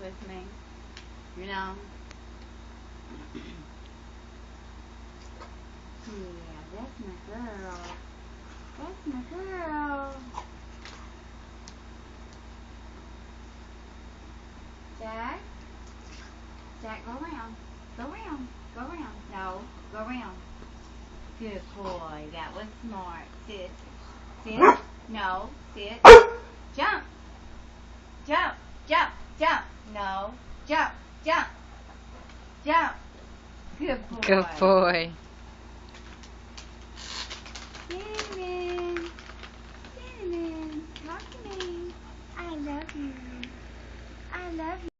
with me. You know? Yeah, that's my girl. That's my girl. Jack? Jack, go around. Go around. Go around. No, go around. Good boy. That was smart. Sit. Sit. No. Sit. Jump. Jump. Jump. Jump. No. Jump. Jump. Jump. Good boy. Good boy. Cinnamon. Cinnamon. Talk to me. I love you. I love you.